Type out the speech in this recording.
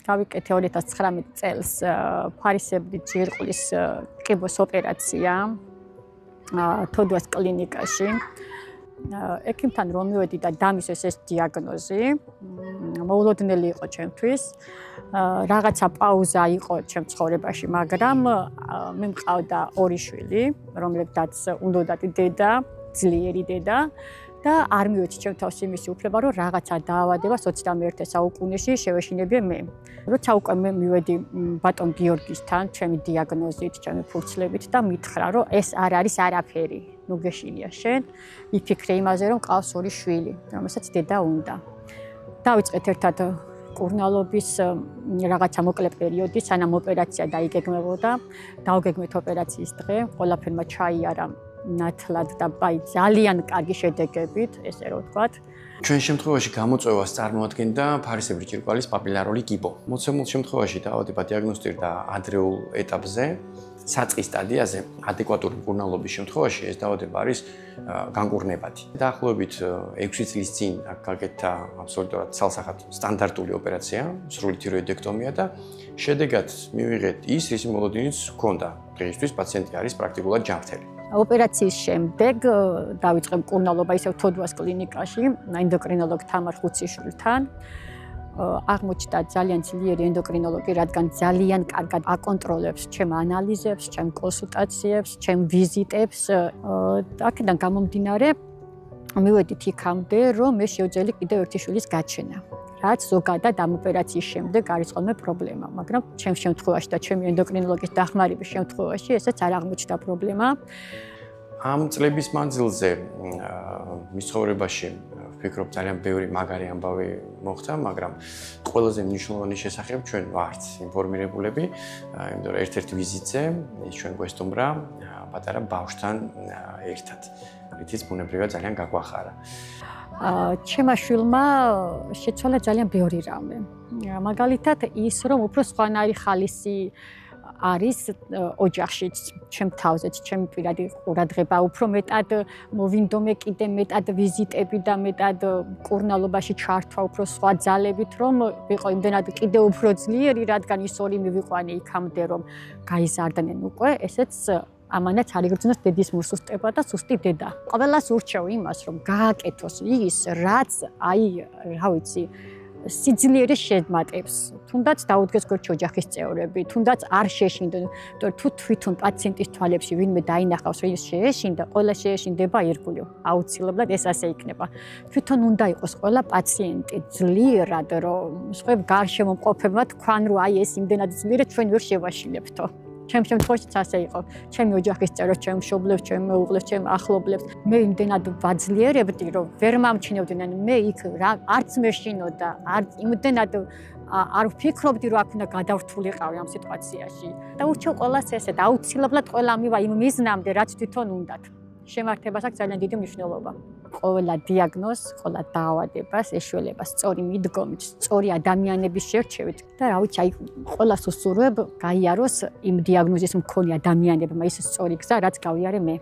გავიკეთე 2019 წელს ფარისებრი ჯირკვლის კიბოს ოპერაცია თოდუას კლინიკაში. ექიმთან რომ მივედი და დამისვეს ეს დიაგნოზი, მოულოდნელი იყო ჩემთვის. რაღაცა პაუზა იყო ჩემ ცხოვრებაში, მაგრამ მე მყავდა ორი შვილი, რომლებსაც უნდათ დედა, ძლიერი დედა და არ მივეცი ჩემ თავს იმისი უფლება, რომ რაღაცა დაავადება 21 საუკუნეში შევეშინებიე მე. როცა უკვე მე მივედი ბატონ გიორგისთან, ჩემი დიაგნოზით, ჩემი ფურცლებით და მითხრა, რომ ეს არ არის არაფერი. ნუ გეშინია შენ, იფიქრე იმაზე, რომ ყავს ორი შვილი, რომელსაც დედა უნდა. დავიწყეთ ერთად კურნალობის რაღაცა მოკლე პერიოდი, სანამ ოპერაცია დაიგეგმებოდა. დავგეგმეთ ოპერაციის დღე, ყველაფერმა ჩაიარა ნათლად და ძალიან კარგი შედეგებით, ესე რომ ვთქვათ. ჩვენ შემთხვევაში გამოწვევას წარმოადგენდა ფარისებრი ჯირკვლის პაპილარული კიბო. მოცემულ შემთხვევაში დაავადება დიაგნოსტირდა ადრეულ ეტაპზე, საწყის სტადიაზე, ადეკვატური მკურნალობის შემთხვევაში ეს დაავადება არის განკურნებადი. დაახლოებით 6 წლის წინ გაკეთდა აბსოლუტურად ცალსახად სტანდარტული ოპერაცია, სრული თიროიდექტომია და შედეგად მივიღეთ ის მოლოდინიც ჰქონდა. დღეისთვის პაციენტი არის პრაქტიკულად ჯანმრთელი. ოპერაციის შემდეგ დავიწყე მკურნალობა ისევ თოდუას კლინიკაში, ენდოკრინოლოგ თამარ ხუციშვილთან. აღმოჩნდა ძალიან ძლიერი ენდოკრინოლოგი, რადგან ძალიან კარგად აკონტროლებს ჩემ ანალიზებს, ჩემ კონსულტაციებს, ჩემ ვიზიტებს. აქედან გამომდინარე, მივედით იქამდე, რომ მე შევძელი კიდევ ერთი შვილის გაჩენა. რაც ზოგადად ამ ოპერაციის შემდეგ არის ხოლმე პრობლემა, მაგრამ ჩემ შემთხვევაში და ჩემი ენდოკრინოლოგის დახმარების შემთხვევაში ესეც არ აღმოჩნდა პრობლემა. ამ წლების მანძილზე მის ცხოვრებაში ვფიქრობ ძალიან ბევრი მაგარი ამბავი მოხდა, მაგრამ ყველაზე მნიშვნელოვანი შესახებ ჩვენ ვართ ინფორმირებულები, იმიტომ რომ ერთ-ერთ ვიზიტზე ის ჩვენ გვესტუმრა პატარა ბავშვთან ერთად, რითიც ბუნებრივად ძალიან გაგვახარა. ჩემმა შვილმა შეცვალა ძალიან ბევრი რამე. მაგალითად ის, რომ უფრო სხვანაირი ხალისი არის ოჯახშიც, ჩემ თავზეც, ჩემი პირადი ყურადღება, უფრო მეტად მოვინდომე კიდე მეტად ვიზიტები და მეტად მკურნალობაში ჩართვა, უფრო სხვა ძალებით, რომ ვიყო იმდენად კიდე უფრო ძლიერი, რადგან ის ორი მივიყვანე იქამდე, რომ გაიზარდნენ უკვე, ესეც ამანაც არ იგრძნოს დედის მოსუსტება და სუსტი დედა. ყველას ურჩევ იმას, რომ გააკეთოს ის, რაც რა ვიცი, სიძლიერეს შემატებს. თუნდაც დაუდგეს გვერდში ოჯახის წევრები, თუნდაც არ შეეშინდონ, თუ თვითონ პაციენტის თვალებში ვინმე დაინახავს, რომ ის შეეშინდა, ყველა შეეშინდება ირგვლივ. აუცილებლად ეს ასე იქნება. თვითონ უნდა იყოს ყველა პაციენტი ძლიერად, რომ სხვა გარშემომყოფებმა თქვან, რომ აი ეს იმდენად ძლიერად ჩვენ ვერ შევაშილებთო. ჩემ შემთხვევაშიც ასე იყო. ჩემი ოჯახის წევრებს, ჩემი მშობლებს, ჩემი მეუღლეს, ჩემი ახლობლებს მე იმდენად ვაძლიერებდი, რომ ვერ მომჩნევდნენ. მე იქ არც მეშინოდა, არც იმდენად არ ვფიქრობდი, რომ აქ უნდა გადავრთულიყავი ამ სიტუაციაში. და ურჩევ ყველას ესე და აუცილებლად ყველა მივა იმ მიზნამდე, რაც თვითონ უნდათ. შემართებას აქვს ძალიან დიდი მნიშვნელობა. ყველა დიაგნოზს, ყველა დაავადებას ეშველება სწორი მიდგომით, სწორი ადამიანების შერჩევით და რა ვიცი, აი ყველას უსურვებ გაიაროს იმ დიაგნოზის მქონე ადამიანებმა ის სწორი გზა, რაც გავიარე მე.